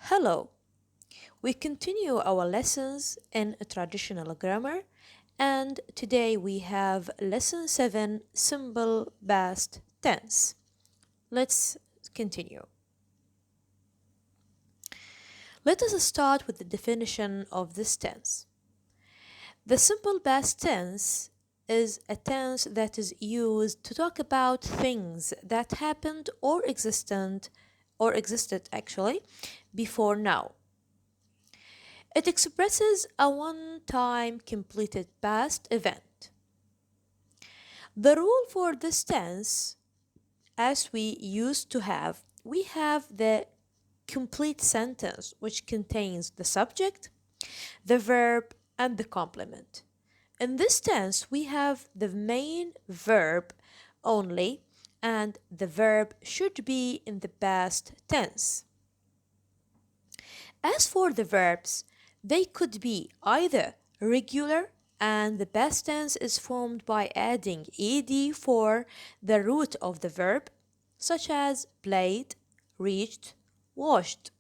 Hello, we continue our lessons in traditional grammar, and today we have lesson 7 simple past tense. Let's continue. Let us start with the definition of this tense. The simple past tense is a tense that is used to talk about things that happened or existed actually before now. It expresses a one-time completed past event. The rule for this tense, as we have the complete sentence, which contains the subject, the verb, and the complement. In this tense, we have the main verb only, and the verb should be in the past tense. As for the verbs, they could be either regular, and the past tense is formed by adding ed for the root of the verb, such as played, reached, washed.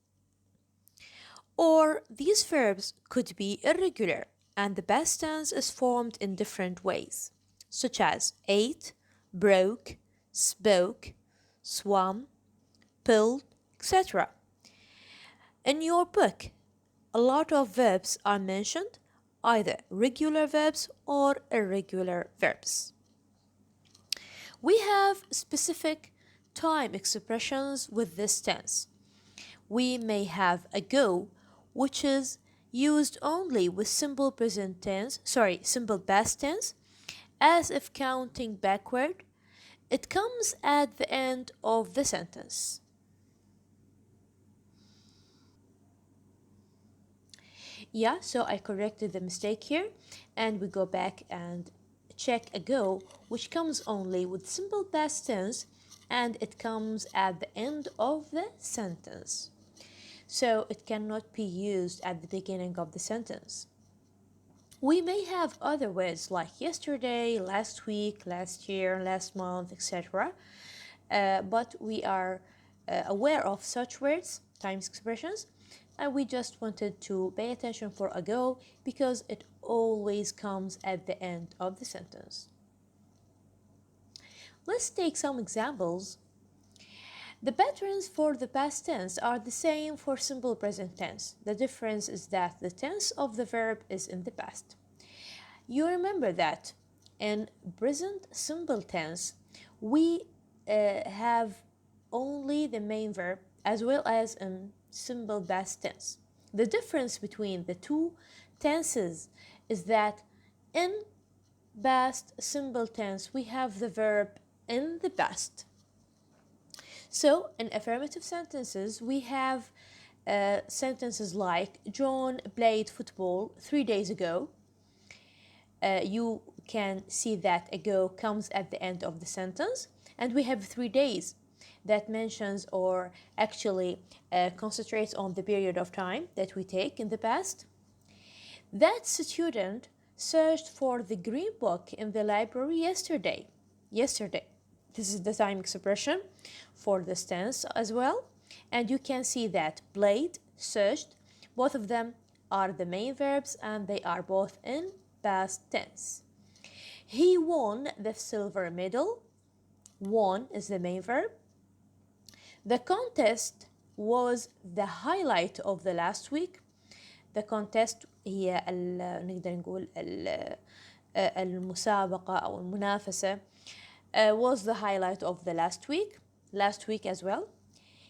Or these verbs could be irregular, and the past tense is formed in different ways, such as ate, broke, spoke, swam, pulled, etc. In your book, a lot of verbs are mentioned, either regular verbs or irregular verbs. We have specific time expressions with this tense. We may have ago, which is used only with simple past tense, as if counting backward. It comes at the end of the sentence. Yeah, so I corrected the mistake here, and we go back and check ago, which comes only with simple past tense, and it comes at the end of the sentence. So it cannot be used at the beginning of the sentence. We may have other words like yesterday, last week, last year, last month, etc. But we are aware of such words, times expressions, and we just wanted to pay attention for ago because it always comes at the end of the sentence. Let's take some examples. The patterns for the past tense are the same for simple present tense. The difference is that the tense of the verb is in the past. You remember that in present simple tense, we have only the main verb as well as in simple past tense. The difference between the two tenses is that in past simple tense we have the verb in the past. So in affirmative sentences we have sentences like John played football 3 days ago. You can see that ago comes at the end of the sentence, and we have 3 days that mentions or actually concentrates on the period of time that we take in the past. That student searched for the green book in the library yesterday. This is the time expression for this tense as well, and you can see that played, searched, both of them are the main verbs and they are both in past tense. He won the silver medal. Won is the main verb. The contest was the highlight of the last week. The contest هي نقدر نقول المسابقة أو المنافسة was the highlight of the last week as well.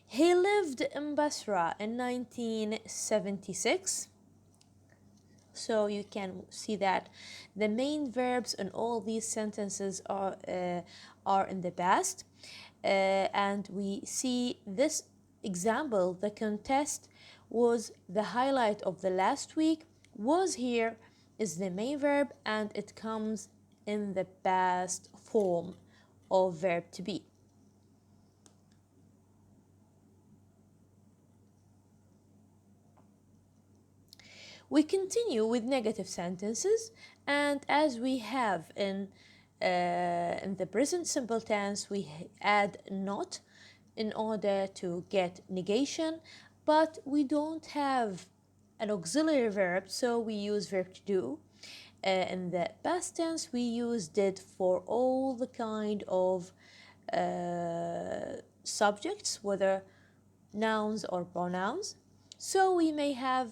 He lived in Basra in 1976. So you can see that the main verbs in all these sentences are in the past. And we see this example, the contest was the highlight of the last week, was here is the main verb, and it comes in the past form of verb to be. We continue with negative sentences, and as we have in the present simple tense, we add not in order to get negation, but we don't have an auxiliary verb, so we use verb to do. In the past tense, we use did for all the kind of subjects, whether nouns or pronouns. So we may have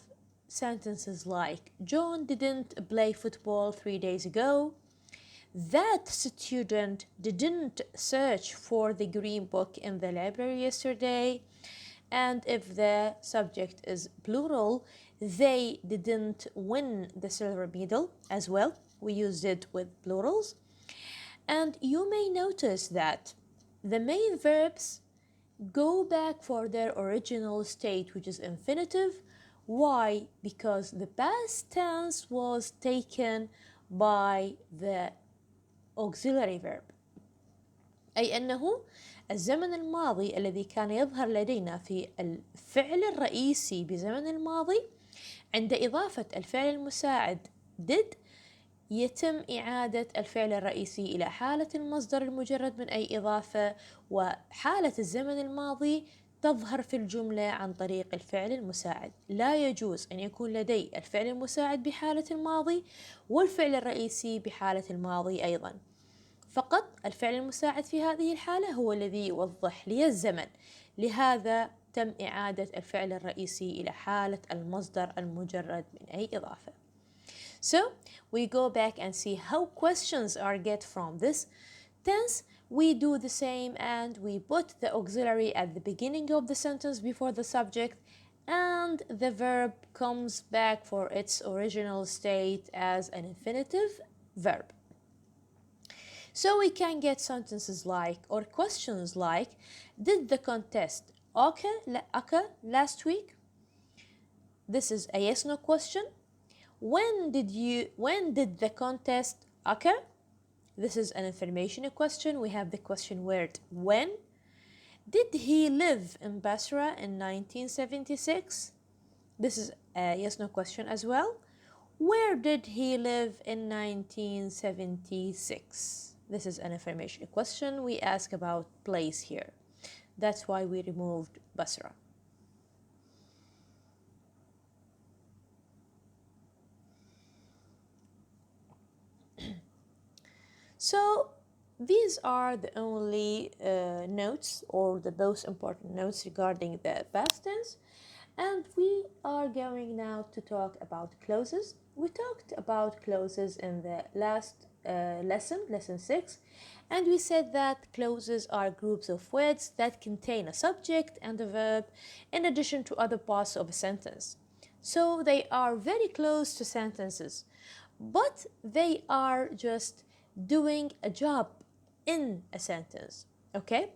sentences like John didn't play football 3 days ago. That student didn't search for the green book in the library yesterday. And if the subject is plural, they didn't win the silver medal as well. We used it with plurals. And you may notice that the main verbs go back for their original state, which is infinitive. Why? Because the past tense was taken by the auxiliary verb. أي أنه الزمن الماضي الذي كان يظهر لدينا في الفعل الرئيسي بزمن الماضي عند إضافة الفعل المساعد did يتم إعادة الفعل الرئيسي إلى حالة المصدر المجرد من أي إضافة، وحالة الزمن الماضي تظهر في الجملة عن طريق الفعل المساعد. لا يجوز أن يكون لدي الفعل المساعد بحالة الماضي والفعل الرئيسي بحالة الماضي أيضا. فقط الفعل المساعد في هذه الحالة هو الذي يوضح لي الزمن، لهذا تم إعادة الفعل الرئيسي إلى حالة المصدر المجرد من أي إضافة. So we go back and see how questions are get from this tense. We do the same and we put the auxiliary at the beginning of the sentence before the subject, and the verb comes back for its original state as an infinitive verb. So we can get sentences like, or questions like, did the contest occur last week? This is a yes no question. When did the contest occur? This is an information question. We have the question word when. Did he live in Basra in 1976? This is a yes no question as well. Where did he live in 1976? This is an information question. We ask about place here. That's why we removed Basra. So these are the only notes, or the most important notes regarding the past tense. And we are going now to talk about clauses. We talked about clauses in the last lesson 6, and we said that clauses are groups of words that contain a subject and a verb in addition to other parts of a sentence. So they are very close to sentences, but they are just doing a job in a sentence, okay?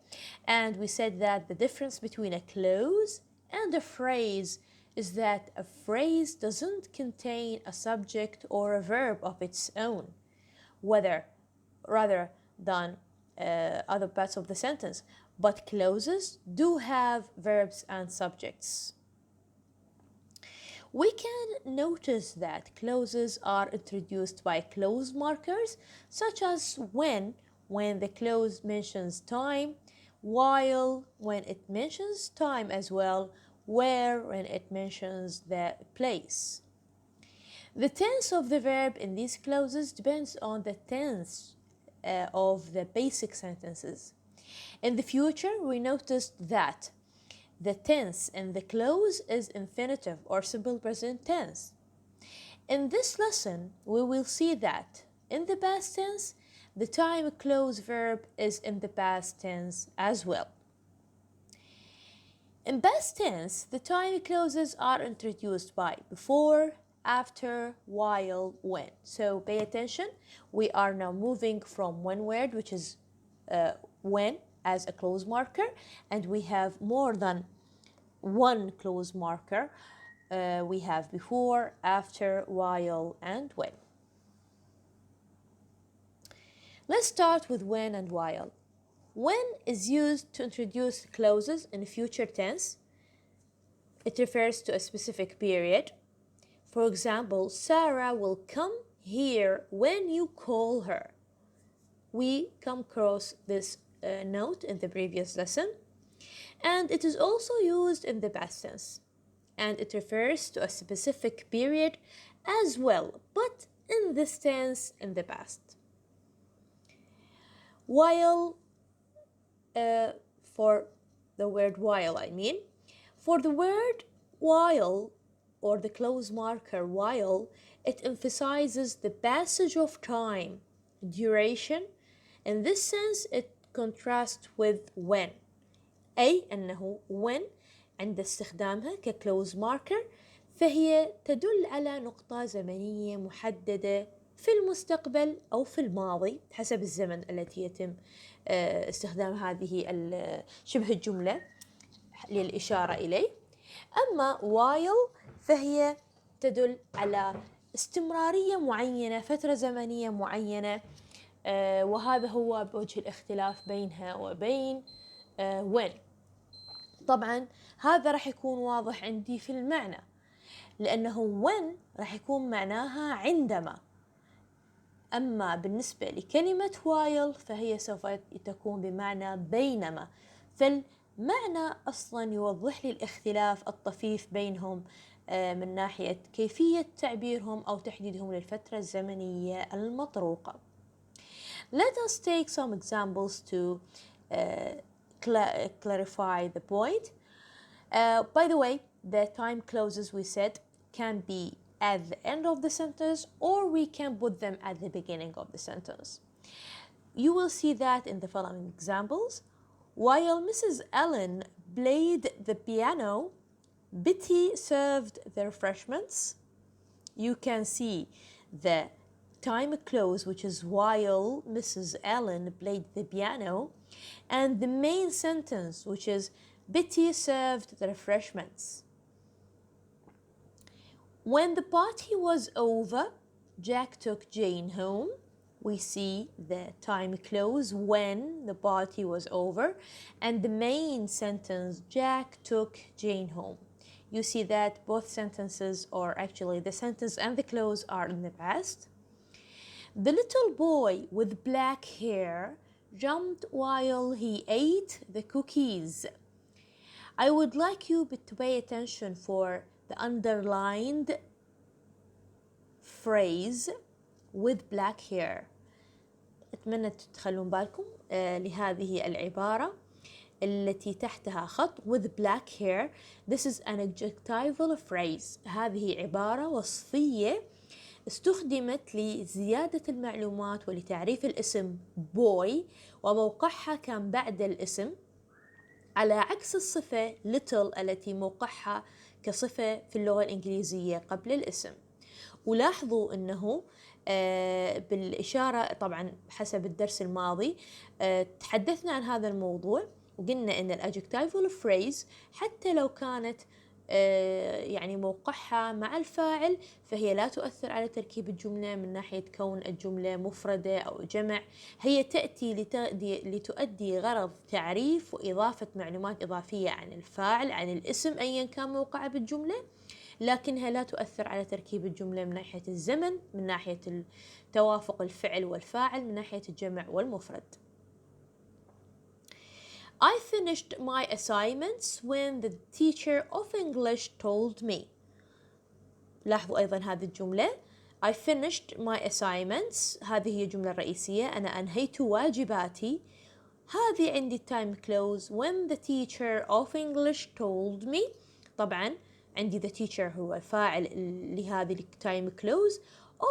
And we said that the difference between a clause and a phrase is that a phrase doesn't contain a subject or a verb of its own, rather than other parts of the sentence, but clauses do have verbs and subjects. We can notice that clauses are introduced by clause markers, such as when the clause mentions time, while when it mentions time as well, where when it mentions the place. The tense of the verb in these clauses depends on the tense of the basic sentences. In the future, we noticed that the tense in the clause is infinitive or simple present tense. In this lesson, we will see that in the past tense, the time clause verb is in the past tense as well. In past tense, the time clauses are introduced by before, after, while, when. So pay attention. We are now moving from one word, which is when, as a clause marker, and we have more than one clause marker. We have before, after, while, and when. Let's start with when and while. When is used to introduce clauses in future tense. It refers to a specific period. For example, Sarah will come here when you call her. We come across this note in the previous lesson. And it is also used in the past tense. and it refers to a specific period as well, but in this tense in the past. While, for the word while, for the word while or the clause marker while, it emphasizes the passage of time, duration. In this sense, it contrasts with when. أي أنه when عند استخدامها كclose marker فهي تدل على نقطة زمنية محددة في المستقبل أو في الماضي حسب الزمن التي يتم استخدام هذه شبه الجملة للإشارة إليه. أما while فهي تدل على استمرارية معينة، فترة زمنية معينة، وهذا هو بوجه الاختلاف بينها وبين when. طبعا هذا راح يكون واضح عندي في المعنى، لأنه when راح يكون معناها عندما، أما بالنسبة لكلمة while فهي سوف تكون بمعنى بينما، فالمعنى أصلا يوضح لي الاختلاف الطفيف بينهم من ناحية كيفية تعبيرهم أو تحديدهم للفترة الزمنية المطروقة. Let us take some examples to clarify the point. By the way, the time clauses we said can be at the end of the sentence or we can put them at the beginning of the sentence. You will see that in the following examples. While Mrs. Allen played the piano, Betty served the refreshments. You can see the time clause, which is while Mrs. Allen played the piano, and the main sentence, which is Betty served the refreshments. When the party was over, Jack took Jane home. We see the time clause when the party was over, and the main sentence, Jack took Jane home. You see that both sentences, or actually the sentence and the clause, are in the past. The little boy with black hair jumped while he ate the cookies. I would like you to pay attention for the underlined phrase with black hair. أتمنى تخلون بالكم لهذه العبارة التي تحتها خط with black hair. This is an adjectival phrase. هذه عبارة وصفية استخدمت لزيادة المعلومات ولتعريف الاسم boy، وموقعها كان بعد الاسم، على عكس الصفة little التي موقعها كصفة في اللغة الإنجليزية قبل الاسم. ولاحظوا أنه بالإشارة طبعا حسب الدرس الماضي تحدثنا عن هذا الموضوع وقلنا أن الادجكتيفال phrase حتى لو كانت يعني موقعها مع الفاعل فهي لا تؤثر على تركيب الجملة من ناحية كون الجملة مفردة أو جمع، هي تأتي لتؤدي غرض تعريف وإضافة معلومات إضافية عن الفاعل عن الاسم أيا كان موقعه بالجملة، لكنها لا تؤثر على تركيب الجملة من ناحية الزمن، من ناحية توافق الفعل والفاعل، من ناحية الجمع والمفرد. I finished my assignments when the teacher of English told me. لاحظوا أيضا هذه الجملة I finished my assignments، هذه هي الجملة الرئيسية، أنا أنهيت واجباتي. هذه عندي time clause when the teacher of English told me. طبعا عندي the teacher هو الفاعل لهذه time clause.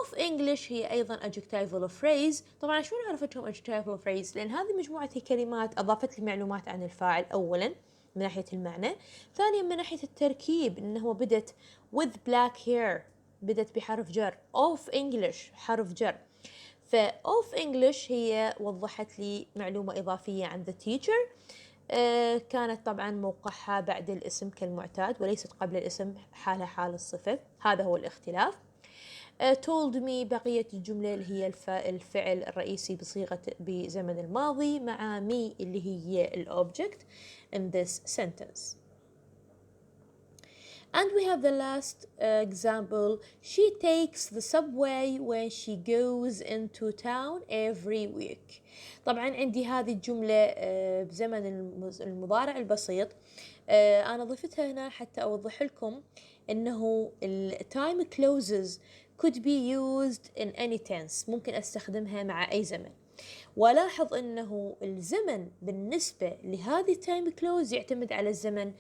of English هي أيضا adjectival phrase. طبعا شو عرفتهم adjectival phrase؟ لأن هذه مجموعة كلمات أضافت لي معلومات عن الفاعل أولا من ناحية المعنى، ثانيا من ناحية التركيب إنه بدت with black hair، بدت بحرف جر، of English حرف جر، of English هي وضحت لي معلومة إضافية عن the teacher. كانت طبعا موقعها بعد الاسم كالمعتاد وليست قبل الاسم حالها حال الصفة، هذا هو الاختلاف. told me بقية الجملة اللي هي الفعل الرئيسي بزمن الماضي مع me اللي هي الobject in this sentence. And we have the last example. She takes the subway when she goes into town every week. طبعا عندي هذه الجملة بزمن المضارع البسيط أنا ضفتها هنا حتى أوضح لكم إنه ال time clauses could be used in any tense، ممكن أستخدمها مع أي زمن. ولاحظ أنه الزمن بالنسبة لهذه time clause يعتمد على الزمن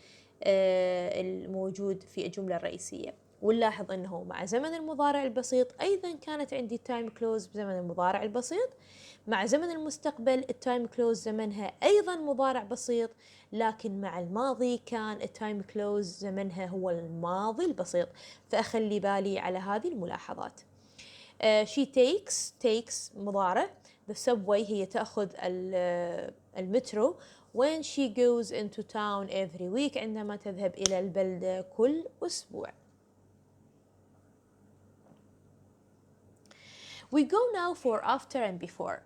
الموجود في الجملة الرئيسية. ونلاحظ أنه مع زمن المضارع البسيط أيضا كانت عندي time clause بزمن المضارع البسيط. مع زمن المستقبل التايم كلوز زمنها أيضا مضارع بسيط، لكن مع الماضي كان التايم كلوز زمنها هو الماضي البسيط. فأخلي بالي على هذه الملاحظات. she takes مضارع. the subway هي تأخذ المترو. when she goes into town every week عندما تذهب إلى البلدة كل أسبوع. We go now for after and before.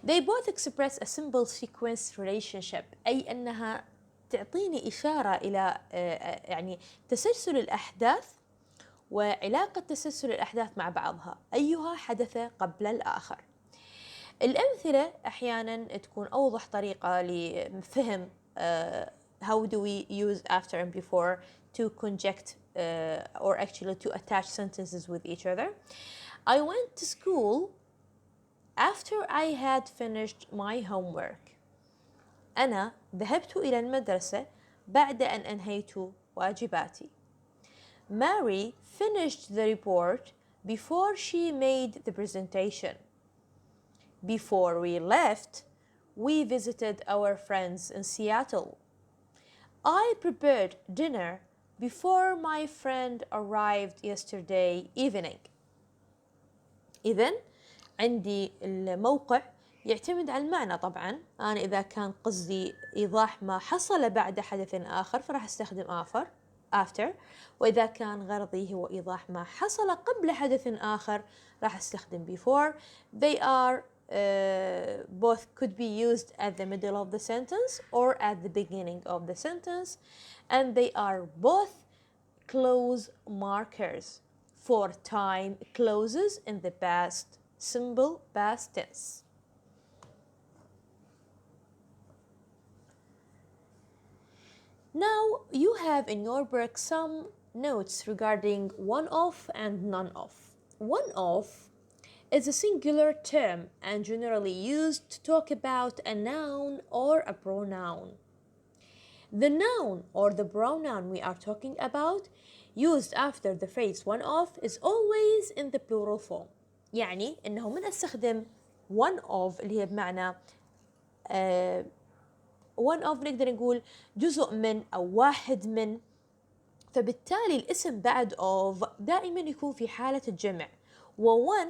They both express a simple sequence relationship، أي أنها تعطيني إشارة إلى يعني تسلسل الأحداث وعلاقة تسلسل الأحداث مع بعضها، أيها حدث قبل الآخر. الأمثلة أحيانا تكون أوضح طريقة لفهم how do we use after and before to conject or actually to attach sentences with each other. I went to school after I had finished my homework. أنا ذهبت إلى المدرسة بعد أن أنهيت واجباتي. Mary finished the report before she made the presentation. Before we left, we visited our friends in Seattle. I prepared dinner before my friend arrived yesterday evening. إذن عندي الموقع يعتمد على المعنى طبعا. أنا إذا كان قصدي إيضاح ما حصل بعد حدث آخر فراح أستخدم after، وإذا كان غرضي هو إيضاح ما حصل قبل حدث آخر راح أستخدم before. They are both could be used at the middle of the sentence or at the beginning of the sentence, and they are both clause markers for time clauses in the past simple past tense. Now you have in your book some notes regarding one-off and none-of. One-off is a singular term and generally used to talk about a noun or a pronoun. The noun or the pronoun we are talking about used after the phrase one-off is always in the plural form. يعني إنه من أستخدم one-of اللي هي بمعنى one-of نقدر نقول جزء من أو واحد من، فبالتالي الاسم بعد of دائما يكون في حالة الجمع، و1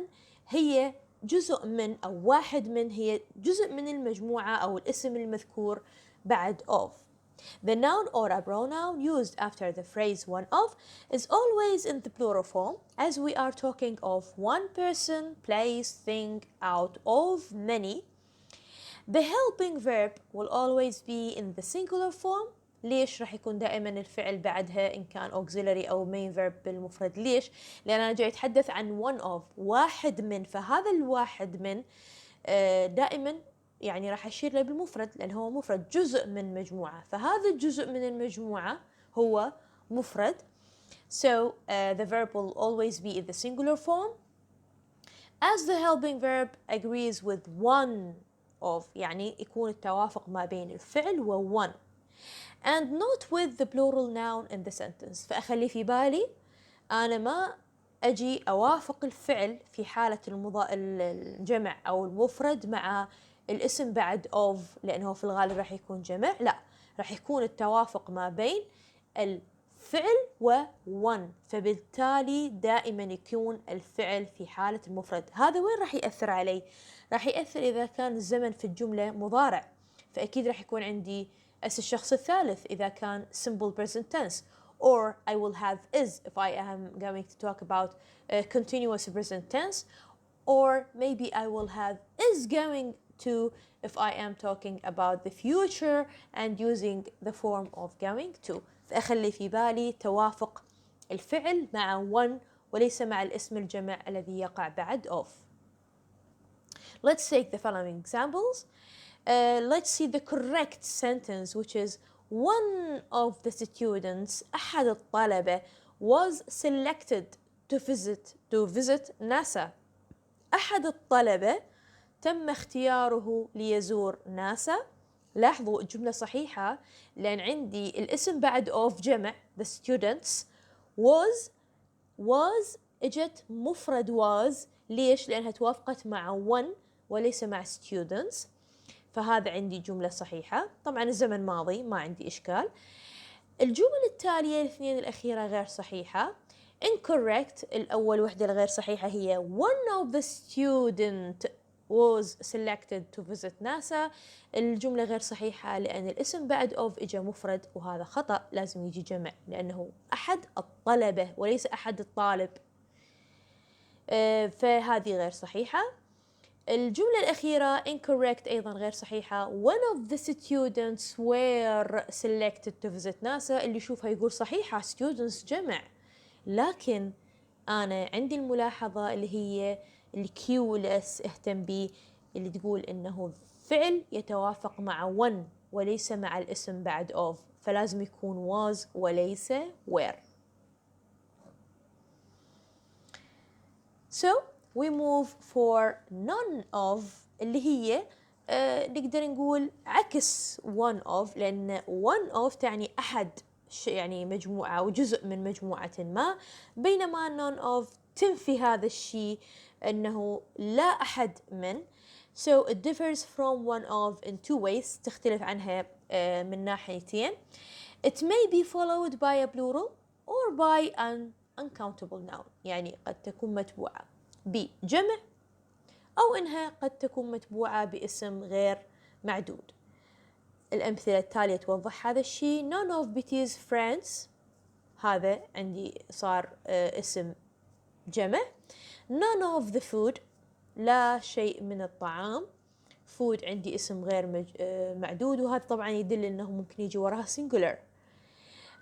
هي جزء من أو واحد من، هي جزء من المجموعة أو الاسم المذكور بعد of. The noun or a pronoun used after the phrase one of is always in the plural form, as we are talking of one person, place, thing out of many. The helping verb will always be in the singular form. ليش راح يكون دائما الفعل بعدها إن كان auxiliary أو main verb بالمفرد؟ ليش؟ لأن أنا جاي أتحدث عن one of واحد من، فهذا الواحد من دائما يعني راح أشير له بالمفرد لأن هو مفرد، جزء من مجموعة، فهذا الجزء من المجموعة هو مفرد. So the verb will always be in the singular form as the helping verb agrees with one of، يعني يكون التوافق ما بين الفعل و one and not with the plural noun in the sentence. فأخلي في بالي أنا ما أجي أوافق الفعل في حالة الجمع أو المفرد مع الاسم بعد of، لأنه في الغالب راح يكون جمع، لا راح يكون التوافق ما بين الفعل و one، فبالتالي دائما يكون الفعل في حالة المفرد. هذا وين راح يأثر علي؟ راح يأثر إذا كان الزمن في الجملة مضارع، فأكيد راح يكون عندي اس الشخص الثالث إذا كان simple present tense, or I will have is if I am going to talk about continuous present tense, or maybe I will have is going to if I am talking about the future and using the form of going to. فأخلي في بالي توافق الفعل مع one وليس مع الاسم الجمع الذي يقع بعد of. Let's take the following examples. Let's see the correct sentence, which is one of the students أحد الطلبة was selected to visit NASA. أحد الطلبة تم اختياره ليزور ناسا. لاحظوا الجملة صحيحة لأن عندي الاسم بعد of جمع the students was اجت مفرد was. ليش؟ لأنها توافقت مع one وليس مع students، فهذا عندي جملة صحيحة. طبعا الزمن ماضي ما عندي إشكال. الجمل التالية الاثنين الأخيرة غير صحيحة. incorrect، الأول وحدة الغير صحيحة هي one of the student was selected to visit NASA. الجملة غير صحيحة لأن الاسم بعد of إجا مفرد وهذا خطأ، لازم يجي جمع لأنه أحد الطلبة وليس أحد الطالب. فهذه غير صحيحة. الجملة الأخيرة incorrect أيضا غير صحيحة. one of the students were selected to visit NASA. اللي يشوفها يقول صحيحة students جمع، لكن أنا عندي الملاحظة اللي هي الكيو اللي اهتم بيه، اللي تقول إنه فعل يتوافق مع one وليس مع الاسم بعد of، فلازم يكون was وليس were. So we move for none of اللي هي نقدر نقول عكس one of، لأن one of تعني أحد يعني مجموعة وجزء من مجموعة ما، بينما none of تنفي هذا الشيء أنه لا أحد من. So it differs from one of in two ways، تختلف عنها من ناحيتين. It may be followed by a plural or by an uncountable noun، يعني قد تكون متبوعة بجمع أو إنها قد تكون متبوعة باسم غير معدود. الأمثلة التالية توضح هذا الشيء. none of Betty's friends، هذا عندي صار اسم جمع. none of the food، لا شيء من الطعام. food عندي اسم غير معدود، وهذا طبعا يدل إنه ممكن يجي وراها singular.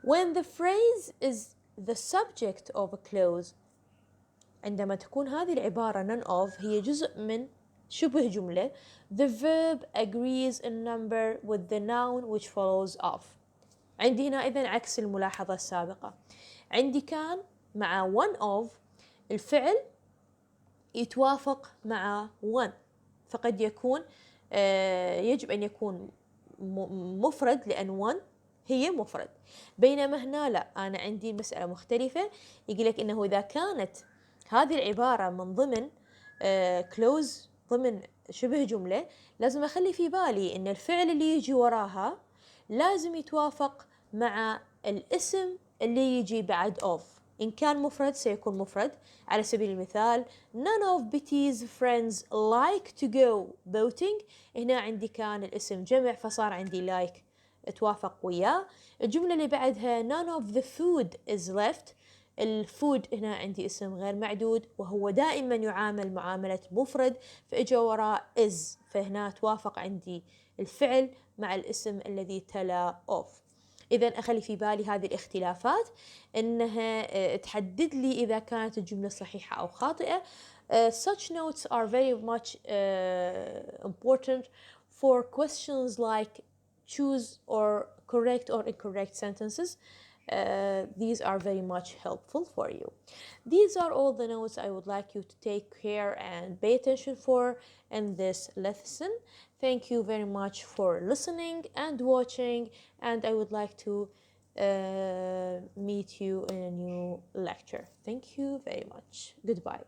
when the phrase is the subject of a clause، عندما تكون هذه العبارة none of هي جزء من شبه جملة، the verb agrees in number with the noun which follows off. عندي هنا إذن عكس الملاحظة السابقة، عندي كان مع one of الفعل يتوافق مع one، فقد يكون يجب أن يكون مفرد لأن one هي مفرد. بينما هنا لا، أنا عندي مسألة مختلفة، يقول لك إنه إذا كانت هذه العبارة من ضمن clause ضمن شبه جملة، لازم أخلي في بالي إن الفعل اللي يجي وراها لازم يتوافق مع الاسم اللي يجي بعد of. إن كان مفرد سيكون مفرد. على سبيل المثال none of Betty's friends like to go boating، هنا عندي كان الاسم جمع فصار عندي like توافق وياه. الجملة اللي بعدها none of the food is left، الفود هنا عندي اسم غير معدود وهو دائما يعامل معاملة مفرد، فإجا وراء is، فهنا توافق عندي الفعل مع الاسم الذي تلا of. إذا أخلي في بالي هذه الاختلافات إنها تحدد لي إذا كانت الجملة صحيحة أو خاطئة. Such notes are very much important for questions like choose or correct or incorrect sentences. These are very much helpful for you. These are all the notes I would like you to take care and pay attention for in this lesson. Thank you very much for listening and watching, and I would like to meet you in a new lecture. Thank you very much. Goodbye.